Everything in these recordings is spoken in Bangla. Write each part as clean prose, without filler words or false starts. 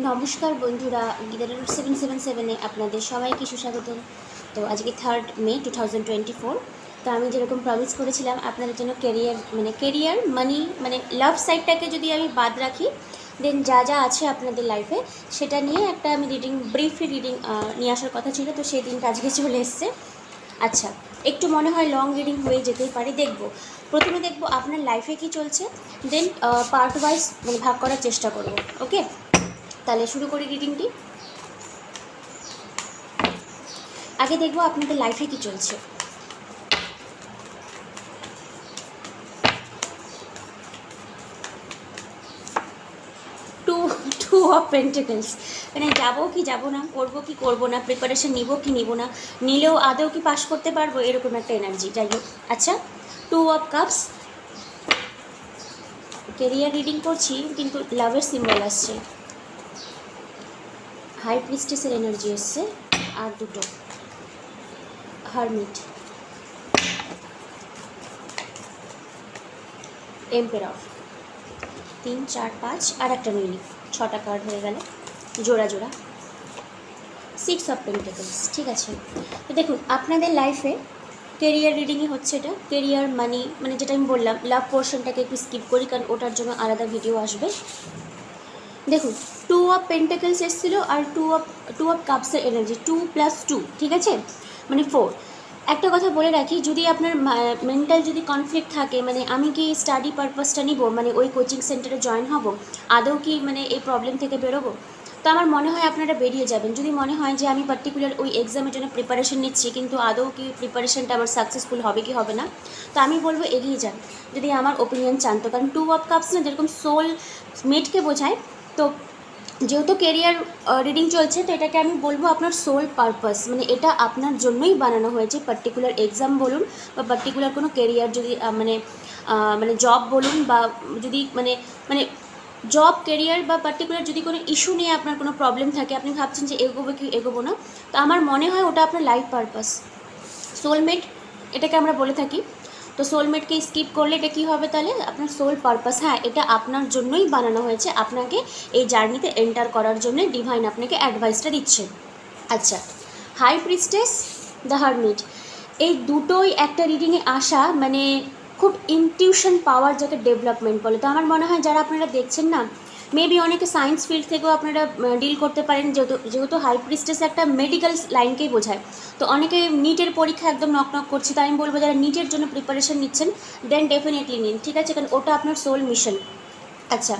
নমস্কার বন্ধুরা, গীতা 777-এ আপনাদের সবাইকে সুস্বাগত। তো আজকে 3 মে 2024। তো আমি যেরকম প্রমিস করেছিলাম আপনাদের জন্য কেরিয়ার মানি লাভ সাইডটাকে যদি আমি বাদ রাখি, দেন যা যা আছে আপনাদের লাইফে সেটা নিয়ে একটা আমি ব্রিফলি রিডিং নিয়ে আসার কথা ছিল। তো সেই দিনটা আজকে চলে এসছে। আচ্ছা, একটু মনে হয় লং রিডিং হয়ে যেতেই পারে। প্রথমে দেখব আপনার লাইফে কি চলছে, দেন পার্ট ওয়াইজ ভাগ করার চেষ্টা করব। ওকে, তাহলে শুরু করি রিডিংটি। আগে দেখবো আপনাদের লাইফে কি চলছে। টু অফ পেন্টিকলস, মানে যাবো কি যাবো না, করবো কি করবো না, প্রিপারেশন নিব কি নিব না, নিলেও আদৌ কি পাস করতে পারবো, এরকম একটা এনার্জি। যাই হোক, আচ্ছা, 2 অফ কাপস। কেরিয়ার রিডিং করছি কিন্তু লাভের সিম্বল আসছে, হাই প্রিস্টেসের এনার্জি এসছে, আর দুটো হারমিট, এম্পেরার, 3 4 5 আর একটা মিলি, 6টা কার্ড হয়ে গেল জোড়া জোড়া। 6 অফ পেন্টিকলস। ঠিক আছে, তো দেখুন আপনাদের লাইফে কেরিয়ার রিডিংই হচ্ছে এটা। কেরিয়ার মানে যেটা আমি বললাম, লাভ পোর্শনটাকে একটু স্কিপ করি কারণ ওটার জন্য আলাদা ভিডিও আসবে। দেখুন, 2 অফ পেন্টিকলস এসেছিলো আর টু অফ কাপসের এনার্জি, 2 + 2, ঠিক আছে, মানে 4। একটা কথা বলে রাখি, যদি আপনার মেন্টাল যদি কনফ্লিক্ট থাকে, মানে আমি কি স্টাডি পারপাসটা নিব, মানে ওই কোচিং সেন্টারে জয়েন হব, আদৌ কি এই প্রবলেম থেকে বেরোবো, তো আমার মনে হয় আপনারা বেরিয়ে যাবেন। যদি মনে হয় যে আমি পার্টিকুলার ওই এক্সামের জন্য প্রিপারেশন নিচ্ছি কিন্তু আদৌ কি প্রিপারেশনটা আমার সাকসেসফুল হবে কি হবে না, তো আমি বলবো এগিয়ে যান, যদি আমার ওপিনিয়ন চান তো। কারণ 2 অফ কাপস না যেরকম সোল মেটকে বোঝায়, তো যেহেতু কেরিয়ার রিডিং চলছে, তো এটাকে আমি বলবো আপনার সোল পারপাস, মানে এটা আপনার জন্যই বানানো হয়েছে। পার্টিকুলার এক্সাম বলুন বা পার্টিকুলার কোনো কেরিয়ার যদি মানে জব বলুন, বা যদি মানে জব কেরিয়ার বা পার্টিকুলার যদি কোনো ইস্যু নিয়ে আপনার কোনো প্রবলেম থাকে, আপনি ভাবছেন যে এগোবো কি এগোবো না, তো আমার মনে হয় ওটা আপনার লাইফ পারপাস, সোলমেট এটাকে আমরা বলে থাকি। তো সোলমেটকে স্কিপ করলে এটা কী হবে তাহলে, আপনার সোল পারপাস। হ্যাঁ, এটা আপনার জন্যই বানানো হয়েছে, আপনাকে এই জার্নিতে এন্টার করার জন্য ডিভাইন আপনাকে অ্যাডভাইসটা দিচ্ছে। আচ্ছা, হাই প্রিস্টেস, দ্য হারমিট, এই দুটোই একটা রিডিংয়ে আসা, মানে খুব ইনটিউশন পাওয়ার, যাকে ডেভেলপমেন্ট বলে। তো আমার মনে হয় যারা আপনারা দেখছেন না, মেবি অনেকে সায়েন্স ফিল্ড থেকেও আপনারা ডিল করতে পারেন, যেহেতু হাই প্রিস্টেস একটা মেডিকেল লাইনকেই বোঝায়। তো অনেকে নিটের পরীক্ষা একদম নক করছে, তাই আমি বলবো যারা নিটের জন্য প্রিপারেশন নিচ্ছেন, দেন ডেফিনেটলি নিন, ঠিক আছে, কারণ ওটা আপনার সোল মিশন। আচ্ছা,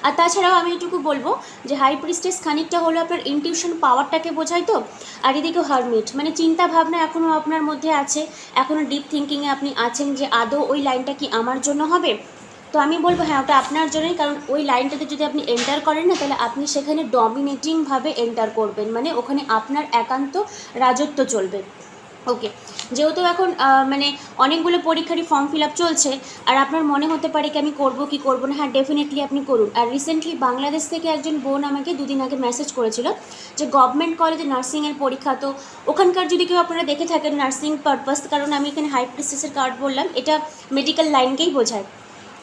আর তাছাড়াও আমি এটুকু বলবো যে হাই প্রিস্টেস খানিকটা হলো আপনার ইনটিউশন পাওয়ারটাকে বোঝায়। তো আর এদিকে হারমিট মানে চিন্তা ভাবনা এখনও আপনার মধ্যে আছে, এখনও ডিপ থিঙ্কিংয়ে আপনি আছেন যে আদৌ ওই লাইনটা কি আমার জন্য হবে। তো আমি বলবো হ্যাঁ, ওটা আপনার জন্যই, কারণ ওই লাইনটাতে যদি আপনি এন্টার করেন না, তাহলে আপনি সেখানে ডমিনেটিংভাবে এন্টার করবেন, মানে ওখানে আপনার একান্ত রাজত্ব চলবে। ওকে, যেহেতু এখন মানে অনেকগুলো পরীক্ষারই ফর্ম ফিল আপ চলছে, আর আপনার মনে হতে পারে কি আমি করবো কি করবো না, হ্যাঁ ডেফিনেটলি আপনি করুন। আর রিসেন্টলি বাংলাদেশ থেকে একজন বোন আমাকে 2 দিন আগে মেসেজ করেছিল যে গভর্নমেন্ট কলেজে নার্সিংয়ের পরীক্ষা, তো ওখানকার যদি কেউ আপনারা দেখে থাকেন নার্সিং পারপাস, কারণ আমি এখানে হাই প্রিস্টেসের কার্ড বললাম, এটা মেডিকেল লাইনকেই বোঝায়।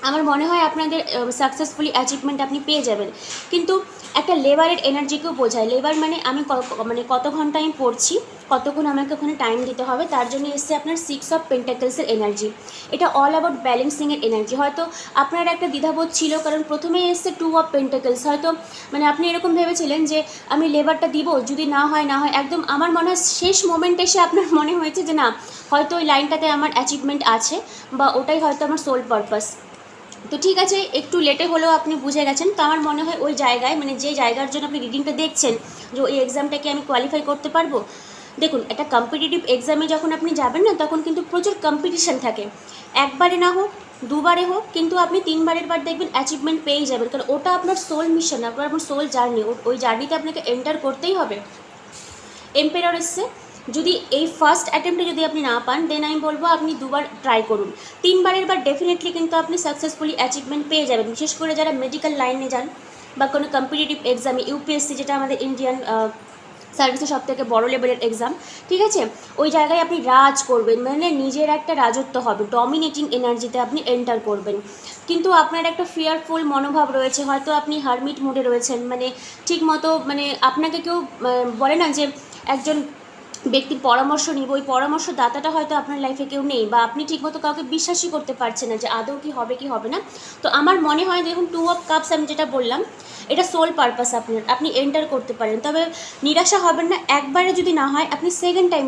আমার মনে হয় আপনাদের সাকসেসফুলি অ্যাচিভমেন্ট আপনি পেয়ে যাবেন, কিন্তু একটা লেবারের এনার্জিকেও বোঝায়। লেবার মানে আমি কত ঘন্টা আমি পড়ছি, কতক্ষণ আমাকে ওখানে টাইম দিতে হবে, তার জন্য এসছে আপনার 6 অফ পেন্টাকলসের এনার্জি। এটা অল অ্যাবাউট ব্যালেন্সিংয়ের এনার্জি। হয়তো আপনার একটা দ্বিধাবোধ ছিল, কারণ প্রথমেই এসছে 2 অফ পেন্টাকলস। হয়তো আপনি এরকম ভেবেছিলেন যে আমি লেবারটা দিব, যদি না হয় না হয়, একদম আমার মনে হয় শেষ মোমেন্ট এসে আপনার মনে হয়েছে যে না, হয়তো ওই লাইনটাতে আমার অ্যাচিভমেন্ট আছে, বা ওটাই হয়তো আমার সোল পারপাস। তো ঠিক আছে, একটু লেটে হলেও আপনি বুঝে গেছেন। তো আমার মনে হয় ওই জায়গায়, মানে যে জায়গার জন্য আপনি রিডিংটা দেখছেন, যে ওই এক্সামটাকে আমি কোয়ালিফাই করতে পারবো। দেখুন, একটা কম্পিটিটিভ এক্সামে যখন আপনি যাবেন না, তখন কিন্তু প্রচুর কম্পিটিশান থাকে। একবারে না হোক, দুবারে হোক, কিন্তু আপনি 3বারের বার দেখবেন অ্যাচিভমেন্ট পেয়েই যাবেন, কারণ ওটা আপনার সোল মিশন, আপনার সোল জার্নি, ওই জার্নিতে আপনাকে এন্টার করতেই হবে। এম্পেরার এসছে, যদি এই ফার্স্ট অ্যাটেম্পটে যদি আপনি না পান, দেন আমি বলবো আপনি 2বার ট্রাই করুন। 3বারের বার ডেফিনেটলি কিন্তু আপনি সাকসেসফুলি অ্যাচিভমেন্ট পেয়ে যাবেন, বিশেষ করে যারা মেডিকেল লাইনে যান বা কোনো কম্পিটিটিভ এক্সামে, ইউপিএসসি যেটা আমাদের ইন্ডিয়ান সার্ভিসে সব থেকে বড়ো লেভেলের এক্সাম, ঠিক আছে। ওই জায়গায় আপনি রাজ করবেন, মানে নিজের একটা রাজত্ব হবে, ডমিনেটিং এনার্জিতে আপনি এন্টার করবেন। কিন্তু আপনার একটা ফিয়ারফুল মনোভাব রয়েছে, হয়তো আপনি হারমিট মোডে রয়েছেন, মানে ঠিক মতো মানে আপনাকে কেউ বলে না যে একজন ব্যক্তির পরামর্শ নিব, ওই পরামর্শদাতাটা হয়তো আপনার লাইফে কেউ নেই, বা আপনি ঠিকমতো কাউকে বিশ্বাসই করতে পারছেন না যে আদৌ কি হবে কি হবে না। তো আমার মনে হয় দেখুন 2 অফ কাপস আমি যেটা বললাম, এটা সোল পারপাস আপনি এন্টার করতে পারেন, তবে নিরাশা হবেন না। একবারে যদি না হয় আপনি সেকেন্ড টাইম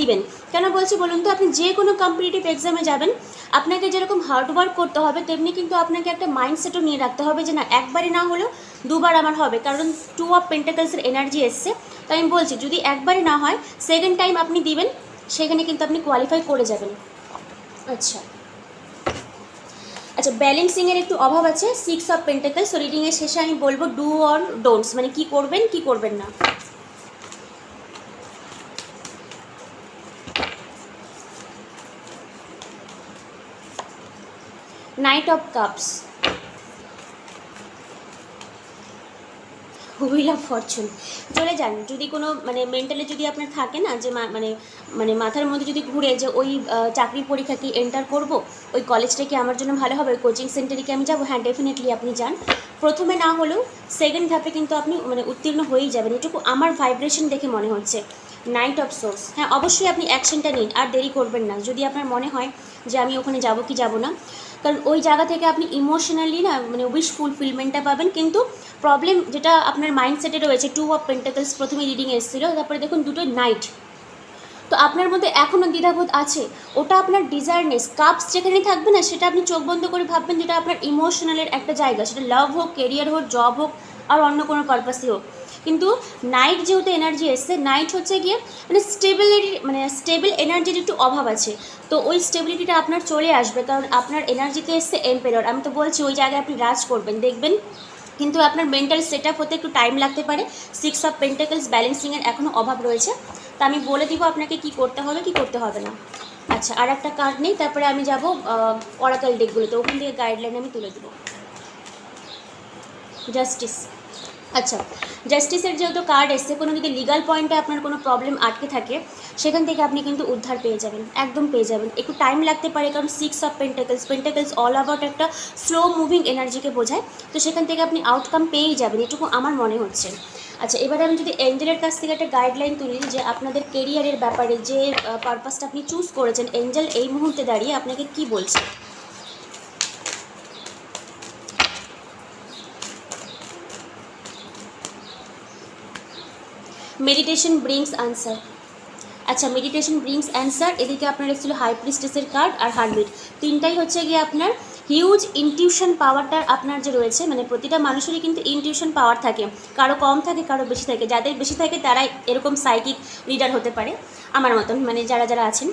দিবেন। কেন বলছি বলুন তো, আপনি যে কোনো কম্পিটিটিভ এক্সামে যাবেন, আপনাকে যেরকম হার্ডওয়ার্ক করতে হবে, তেমনি কিন্তু আপনাকে একটা মাইন্ডসেটও নিয়ে রাখতে হবে যে না, একবারে না হলেও দুবার আমার হবে, কারণ 2 অফ পেন্টাকলসের এনার্জি এসছে। তো আমি বলছি যদি একবারে না হয় সেকেন্ড টাইম আপনি দিবেন, সেখানে কিন্তু আপনি কোয়ালিফাই করে যাবেন। আচ্ছা আচ্ছা, ব্যালেন্সিংয়ের একটু অভাব আছে, 6 অফ পেন্টাকলস। সো রিডিংয়ের শেষে আমি বলবো ডু অর ডোন্টস, মানে কি করবেন কি করবেন না। Night of cups, wheel of Fortune. চলে যান, যদি কোনো মানে মেন্টালি যদি আপনার থাকে না যে মানে মানে মাথার মধ্যে যদি ঘুরে যে ওই চাকরির পরীক্ষা কি এন্টার করব, ওই কলেজটা কি আমার জন্য ভালো হবে, ওই কোচিং সেন্টারে কি আমি যাবো, হ্যাঁ ডেফিনেটলি আপনি যান। প্রথমে না হলেও সেকেন্ড ধাপে কিন্তু আপনি মানে উত্তীর্ণ হয়েই যাবেন, এটুকু আমার ভাইব্রেশন দেখে মনে হচ্ছে। নাইট অফ সোর্স, হ্যাঁ অবশ্যই আপনি অ্যাকশনটা নিন, আর দেরি করবেন না যদি আপনার মনে হয় যে আমি ওখানে যাব কি যাব না, কারণ ওই জায়গা থেকে আপনি ইমোশনালি না মানে উইশ ফুলফিলমেন্টটা পাবেন। কিন্তু প্রবলেম যেটা আপনার মাইন্ডসেটে রয়েছে, 2 অফ পেন্টাকলস প্রথমে রিডিং এসেছিলো, তারপরে দেখুন দুটো নাইট, তো আপনার মধ্যে এখনও দ্বিধাবোধ আছে। ওটা আপনার ডিজায়ারনেস, কাপস যেখানে থাকবে না, সেটা আপনি চোখ বন্ধ করে ভাববেন যেটা আপনার ইমোশনালের একটা জায়গা, সেটা লাভ হোক, কেরিয়ার হোক, জব হোক, আর অন্য কোনো পারপাসই হোক। কিন্তু নাইট যেহেতু এনার্জি এসছে, নাইট হচ্ছে গিয়ে মানে স্টেবল এনার্জির একটু অভাব আছে। তো ওই স্টেবিলিটিটা আপনার চলে আসবে, কারণ আপনার এনার্জিতে এসছে এম্পেরর। আমি তো বলছি ওই জায়গায় আপনি রাজ করবেন, দেখবেন। কিন্তু আপনার মেন্টাল সেট আপ হতে একটু টাইম লাগতে পারে। 6 অফ পেন্টাকলস ব্যালেন্সিংয়ের এখনও অভাব রয়েছে, তা আমি বলে দিব আপনাকে কি করতে হবে কি করতে হবে না। আচ্ছা, আর একটা কার্ড নেই, তারপরে আমি যাব অরাকল ডেকগুলোতে, ওখান থেকে গাইডলাইন আমি তুলে দেবো। জাস্টিস, আচ্ছা জাস্টিসের যেহেতু কার্ড এসছে, কোনো যদি লিগাল পয়েন্টে আপনার কোনো প্রবলেম আটকে থাকে, সেখান থেকে আপনি কিন্তু উদ্ধার পেয়ে যাবেন, একদম পেয়ে যাবেন। একটু টাইম লাগতে পারে, কারণ 6 অফ পেন্টাকলস অল অ্যাবাউট একটা স্লো মুভিং এনার্জিকে বোঝায়। তো সেখান থেকে আপনি আউটকাম পেয়েই যাবেন, এটুকু আমার মনে হচ্ছে। আচ্ছা, এবারে আমি যদি এঞ্জেলের কাছ থেকে একটা গাইডলাইন তুলি যে আপনাদের কেরিয়ারের ব্যাপারে যে পারপাসটা আপনি চুজ করেছেন, এঞ্জেল এই মুহূর্তে দাঁড়িয়ে আপনাকে কি বলছে। Meditation brings answer. আচ্ছা, মেডিটেশন ব্রিংস অ্যান্সার, এদিকে আপনার এসেছিল হাই প্রিস্টেসের কার্ড আর হারমিট। তিনটাই হচ্ছে গিয়ে আপনার হিউজ ইনটিউশন পাওয়ারটা আপনার যে রয়েছে, মানে প্রতিটা মানুষেরই কিন্তু ইনটিউশন পাওয়ার থাকে, কারো কম থাকে কারো বেশি থাকে। যাদের বেশি থাকে তারাই এরকম সাইকিক লিডার হতে পারে আমার মতন, মানে যারা যারা আছেন।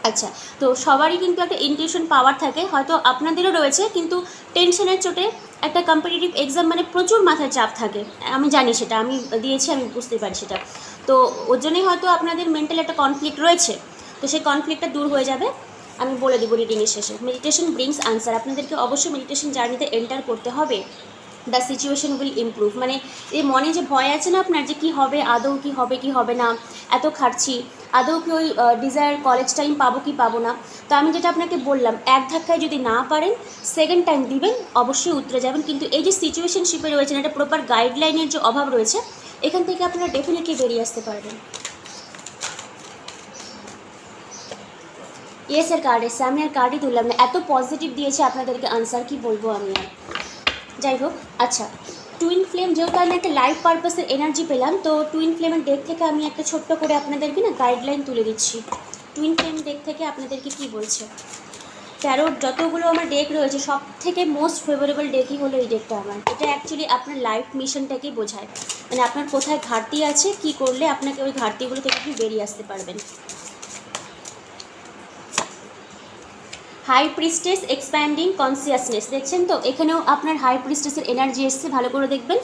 আচ্ছা, তো সবারই কিন্তু একটা ইনটিউশন পাওয়ার থাকে, হয়তো আপনাদেরও রয়েছে, কিন্তু টেনশনের চোটে একটা কম্পিটিটিভ এক্সাম মানে প্রচুর মাথায় চাপ থাকে, আমি জানি সেটা, আমি দিয়েছি, আমি বুঝতে পারি সেটা। তো ওর জন্যই হয়তো আপনাদের মেন্টাল একটা কনফ্লিক্ট রয়েছে, তো সেই কনফ্লিক্টটা দূর হয়ে যাবে, আমি বলে দেবো রিডিংয়ের শেষে। মেডিটেশন ব্রিংস আনসার, আপনাদেরকে অবশ্যই মেডিটেশন জার্নিতে এন্টার করতে হবে। দ্য সিচুয়েশন উইল ইমপ্রুভ, মানে এই মনে যে ভয় আছে না আপনার যে কী হবে, আদৌ কি হবে কি হবে না, এত খাটছি, আদৌ কি ওই ডিজায়ার কলেজ টাইম পাবো কি পাবো না। তো আমি যেটা আপনাকে বললাম, এক ধাক্কায় যদি না পারেন সেকেন্ড টাইম দিবেন, অবশ্যই উতরে যাবেন। কিন্তু এই যে সিচুয়েশনশিপে রয়েছেন, একটা প্রপার গাইডলাইনের যে অভাব রয়েছে, এখান থেকে আপনারা ডেফিনেটলি বেরিয়ে আসতে পারবেন। ইয়েসের কার্ড এসে, আমি আর কার্ডই তুললাম না, এত পজিটিভ দিয়েছে আপনাদেরকে আনসার, কি বলবো আমি আর। যাই হোক, আচ্ছা টুইন ফ্লেম, যেহেতু আমি একটা লাইফ পারপাসের এনার্জি পেলাম, তো টুইন ফ্লেমের ডেক থেকে আমি একটা ছোট্ট করে আপনাদেরকে না গাইডলাইন তুলে দিচ্ছি। টুইন ফ্লেম ডেক থেকে আপনাদেরকে কি বলছে। ট্যারোট যতগুলো আমার ডেক রয়েছে, সব থেকে মোস্ট ফেভারেবল ডেকই হলো এই ডেকটা আমার। এটা অ্যাকচুয়ালি আপনার লাইফ মিশনটাকেই বোঝায়, মানে আপনার কোথায় ঘাটতি আছে, কি করলে আপনাকে ওই ঘাটতিগুলো থেকে আপনি বেরিয়ে আসতে পারবেন। হাই প্রিস্টেস এক্সপ্যান্ডিং কনসিয়াসনেস, দেখছেন তো এখানেও আপনার হাই প্রিস্টেসের এনার্জি এসছে, ভালো করে দেখবেন।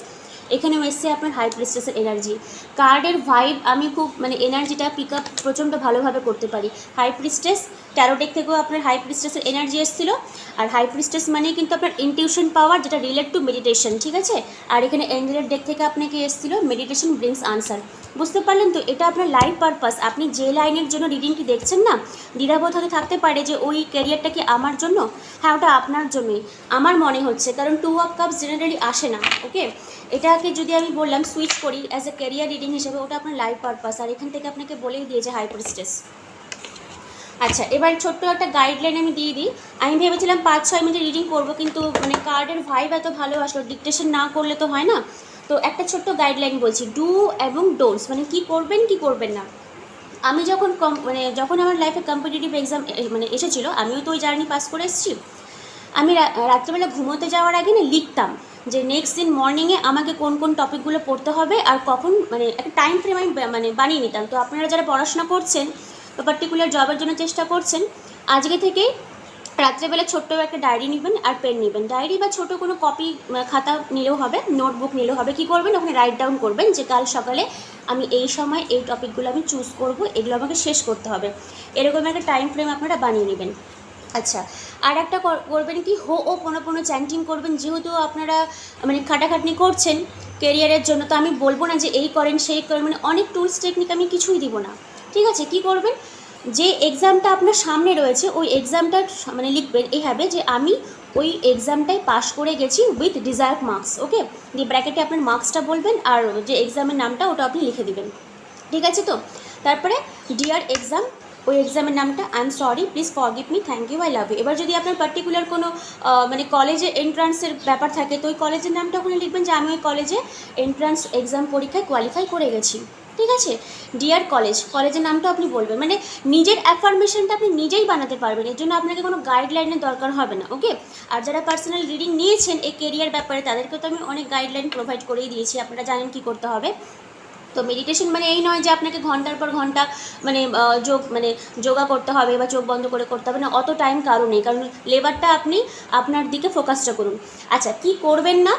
এখানেও এসছে আপনার হাই প্রিস্টেসের এনার্জি। কার্ডের ভাইব আমি খুব মানে এনার্জিটা পিক আপ প্রচণ্ড ভালোভাবে করতে পারি। হাই প্রিস্টেস ট্যারোডেক থেকেও আপনার হাই প্রিস্টেসের এনার্জি এসেছিলো। আর হাই প্রিস্টেস মানেই কিন্তু আপনার ইনটিউশন পাওয়ার, যেটা রিলেট টু মেডিটেশন, ঠিক আছে। আর এখানে এঞ্জেলের ডেক থেকে আপনাকে এসেছিলো মেডিটেশন ব্রিংস আনসার। বুঝতে পারলেন তো, এটা আপনার লাইফ পারপাস। আপনি যে লাইনের জন্য রিডিংটি দেখছেন না, দ্বিধাবোধ হতে থাকতে পারে যে ওই ক্যারিয়ারটা কি আমার জন্য। হ্যাঁ, ওটা আপনার জন্যই আমার মনে হচ্ছে, কারণ 2 অফ কাপস জেনারেলি আসে না। ওকে, এটাকে যদি আমি বললাম সুইচ করি অ্যাজ এ ক্যারিয়ার রিডিং হিসেবে, ওটা আপনার লাইফ পারপাস। আর এখান থেকে আপনাকে বলেই দিয়েছে হাই প্রিস্টেস। আচ্ছা, এবার ছোট্ট একটা গাইডলাইন আমি দিয়ে দিই। আমি ভেবেছিলাম 5-6 মিনিট রিডিং করবো, কিন্তু মানে কার্ডের ভাইব এত ভালো আসলো, ডিকটেশন না করলে তো হয় না। তো একটা ছোট্ট গাইডলাইন বলছি, ডু এবং ডোন্টস, মানে কী করবেন কী করবেন না। আমি যখন যখন আমার লাইফে কম্পিটিটিভ এক্সাম মানে এসেছিলো, আমিও তো ওই জার্নি পাস করে এসেছি। আমি রাত্রেবেলা ঘুমোতে যাওয়ার আগে না লিখতাম যে নেক্সট দিন মর্নিংয়ে আমাকে কোন কোন টপিকগুলো পড়তে হবে আর কখন, মানে একটা টাইম ফ্রেম আমি বানিয়ে নিতাম। তো আপনারা যারা পড়াশোনা করছেন বা পার্টিকুলার জবের জন্য চেষ্টা করছেন, আজকে থেকে রাত্রেবেলা ছোট্ট একটা ডায়েরি নেবেন আর পেন নেবেন। ডায়েরি বা ছোটো কোনো কপি খাতা নিলেও হবে, নোটবুক নিলেও হবে। কী করবেন, ওখানে রাইট ডাউন করবেন যে কাল সকালে আমি এই সময় এই টপিকগুলো আমি চুজ করব, এগুলো আমাকে শেষ করতে হবে। এরকম একটা টাইম ফ্রেম আপনারা বানিয়ে নেবেন। আচ্ছা, আর একটা করবেন কি, হো ও পোনো চ্যান্টিং করবেন। যেহেতু আপনারা মানে খাটাখাটনি করছেন কেরিয়ারের জন্য, তো আমি বলবো না যে এই করেন সেই করেন, মানে অনেক টুলস টেকনিক আমি কিছুই দিব না, ঠিক আছে। কি করবেন, যে এক্সামটা আপনার সামনে রয়েছে ওই এক্সামটা মানে লিখবেন এইভাবে যে আমি ওই এক্সামটায় পাশ করে গেছি উইথ ডিজায়ার্ড মার্কস। ওকে, দিয়ে ব্র্যাকেটে আপনার মার্কসটা বলবেন আর যে এক্সামের নামটা ওটা আপনি লিখে দেবেন, ঠিক আছে। তো তারপরে ডিয়ার এক্সাম, ওই এক্সামের নামটা I am sorry, please forgive me, thank you, I love you. এবার যদি আপনার পার্টিকুলার কোনো মানে কলেজে এন্ট্রান্সের ব্যাপার থাকে, তো ওই কলেজের নামটা ওখানে লিখবেন যে আমি ওই কলেজে এন্ট্রান্স এক্সাম পরীক্ষায় কোয়ালিফাই করে গেছি, ঠিক আছে। ডিয়ার কলেজ, কলেজের নামটা আপনি বলবেন, মানে নিজের অ্যাফার্মেশনটা আপনি নিজেই বানাতে পারবেন। এর জন্য আপনাকে কোনো গাইডলাইনের দরকার হবে না। ওকে, আর যারা পার্সোনাল রিডিং নিয়েছেন এই কেরিয়ার ব্যাপারে, তাদেরকে তো আমি অনেক গাইডলাইন প্রোভাইড করেই দিয়েছি, আপনারা জানেন কী করতে হবে। তো মেডিটেশন মানে এই নয় যে আপনাকে ঘন্টার পর ঘন্টা মানে যোগা করতে হবে বা চোখ বন্ধ করে করতে হবে না, অত টাইম কারো নেই। কারণ লেবারটা আপনি আপনার দিকে ফোকাসটা করুন। আচ্ছা, কি করবেন না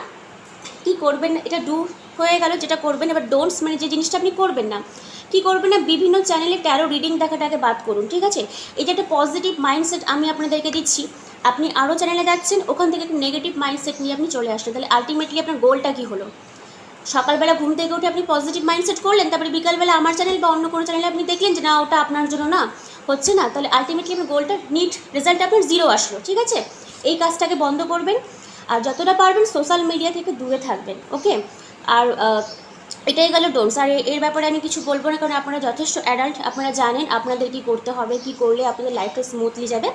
এটা ডু হয়ে গেল, যেটা করবেন। এবার ডোন্টস, মানে যে জিনিসটা আপনি করবেন না। কি করবেন না, বিভিন্ন চ্যানেলে ট্যারো রিডিং দেখাটাকে বাদ করুন, ঠিক আছে। এটা একটা পজিটিভ মাইন্ডসেট আমি আপনাদেরকে দিচ্ছি। আপনি আরও চ্যানেলে যাচ্ছেন, ওখান থেকে একটা নেগেটিভ মাইন্ডসেট নিয়ে আপনি চলে আসছেন, তাহলে আলটিমেটলি আপনার গোলটা কী হলো। সকালবেলা ঘুম থেকে উঠে আপনি পজিটিভ মাইন্ডসেট করলেন, তারপরে বিকালবেলা আমার চ্যানেল বা অন্য কোনো চ্যানেলে আপনি দেখলেন যে না ওটা আপনার জন্য না, হচ্ছে না, তাহলে আলটিমেটলি আপনার গোলটা নিট রেজাল্ট আপনার 0 আসলো, ঠিক আছে। এই কাজটাকে বন্ধ করবেন, আর যতটা পারবেন সোশ্যাল মিডিয়া থেকে দূরে থাকবেন। ওকে, আর এটাই গেল ডোন্টস। আর এর ব্যাপারে আমি কিছু বলবো না, কারণ আপনারা যথেষ্ট অ্যাডাল্ট, আপনারা জানেন আপনাদের কী করতে হবে, কী করলে আপনাদের লাইফটা স্মুথলি যাবে।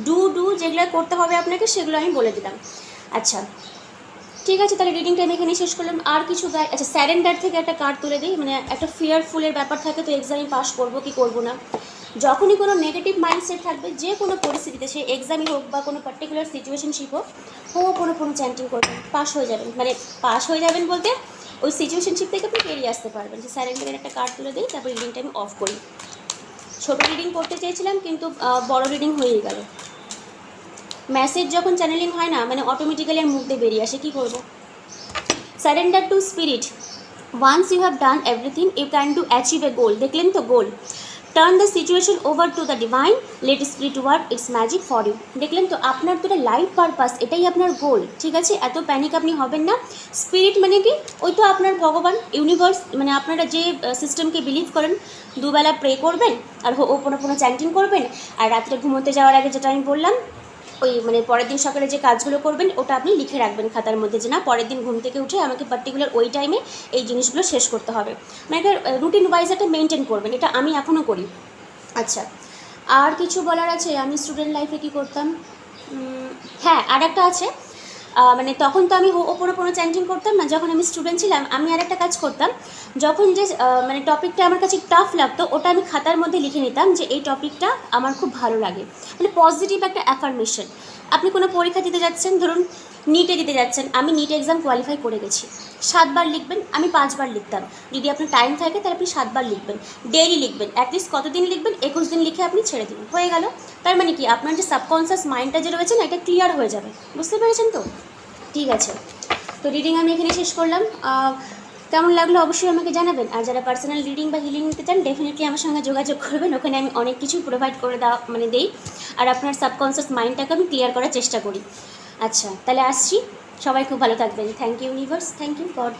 ডু যেগুলো করতে হবে আপনাকে সেগুলো আমি বলে দিলাম। আচ্ছা, ঠিক আছে, তাহলে রিডিংটা আমি এখানেই শেষ করলাম। আর কিছু আচ্ছা, স্যারেন্ডার থেকে একটা কার্ড তুলে দিই। মানে একটা ফিয়ারফুলের ব্যাপার থাকে, তো এক্সামে পাস করবো কি করবো না। যখনই কোনো নেগেটিভ মাইন্ডসেট থাকবে, যে কোনো পরিস্থিতিতে, সে এক্সামই হোক বা কোনো পার্টিকুলার সিচুয়েশনশিপ হোক, কোনো চ্যান্টিং করবেন, পাস হয়ে যাবেন। মানে পাস হয়ে যাবেন বলতে ওই সিচুয়েশনশিপ থেকে আপনি বেরিয়ে আসতে পারবেন। যে স্যারেন্ডারের একটা কার্ড তুলে দিই, তারপর রিডিংটা আমি অফ করি। ছোটো রিডিং করতে চেয়েছিলাম, কিন্তু বড় রিডিং হয়েই গেল। মেসেজ যখন চ্যানেলিং হয় না, মানে অটোমেটিক্যালি আর মুখ দিয়ে বেরিয়ে আসে, কী করবো। Surrender to spirit, once you have done everything you can do achieve a goal. দেখলেন তো goal. Turn the situation over to the divine, let spirit work its magic for you. দেখলেন তো, আপনার তো এটা লাইফ পারপাস, এটাই আপনার গোল, ঠিক আছে। এত প্যানিক আপনি হবেন না। স্পিরিট মানে কি, ওই তো আপনার ভগবান, ইউনিভার্স, মানে আপনারা যে সিস্টেমকে বিলিভ করেন। দুবেলা প্রে করবেন আর পুনঃ চ্যান্টিং করবেন, আর রাত্রে ঘুমোতে যাওয়ার আগে যেটা আমি বললাম, ওই মানে পরের দিন সকালে যে কাজগুলো করবেন ওটা আপনি লিখে রাখবেন খাতার মধ্যে, যে না পরের দিন ঘুম থেকে উঠে আমাকে পার্টিকুলার ওই টাইমে এই জিনিসগুলো শেষ করতে হবে। মানে একটা রুটিন ওয়াইজ একটা মেনটেন করবেন, এটা আমি এখনও করি। আচ্ছা, আর কিছু বলার আছে। আমি স্টুডেন্ট লাইফে কী করতাম, হ্যাঁ আর একটা আছে। মানে তখন তো আমি পুরো চ্যান্টিং করতাম না, যখন আমি স্টুডেন্ট ছিলাম। আমি আর একটা কাজ করতাম, যখন যে মানে টপিকটা আমার কাছে টাফ লাগতো, ওটা আমি খাতার মধ্যে লিখে নিতাম যে এই টপিকটা আমার খুব ভালো লাগে। মানে পজিটিভ একটা অ্যাফার্মেশন। আপনি কোনো পরীক্ষা দিতে যাচ্ছেন, ধরুন নিটে দিতে যাচ্ছেন, আমি নিট এক্সাম কোয়ালিফাই করে গেছি, 7 বার লিখবেন, আমি 5 বার লিখতাম। যদি আপনার টাইম থাকে তাহলে আপনি 7 বার লিখবেন, ডেইলি লিখবেন। অ্যাটলিস্ট কতদিন লিখবেন, 21 দিন লিখে আপনি ছেড়ে দিন, হয়ে গেল। তার মানে কি, আপনার যে সাবকনসিয়াস মাইন্ডটা যে রয়েছে না, এটা ক্লিয়ার হয়ে যাবে। বুঝতে পেরেছেন তো? ঠিক আছে, তো রিডিং আমি এখানে শেষ করলাম। কেমন লাগলো অবশ্যই আমাকে জানাবেন। আর যারা পার্সোনাল রিডিং বা হিলিং নিতে চান ডেফিনেটলি আমার সঙ্গে যোগাযোগ করবেন, ওখানে আমি অনেক কিছু প্রোভাইড করে দেই। আর আপনার সাবকনসিয়াস মাইন্ডটাকে আমি ক্লিয়ার করার চেষ্টা করি। আচ্ছা, তাহলে আসছি। সবাই খুব ভালো থাকবেন। Thank you universe, thank you god.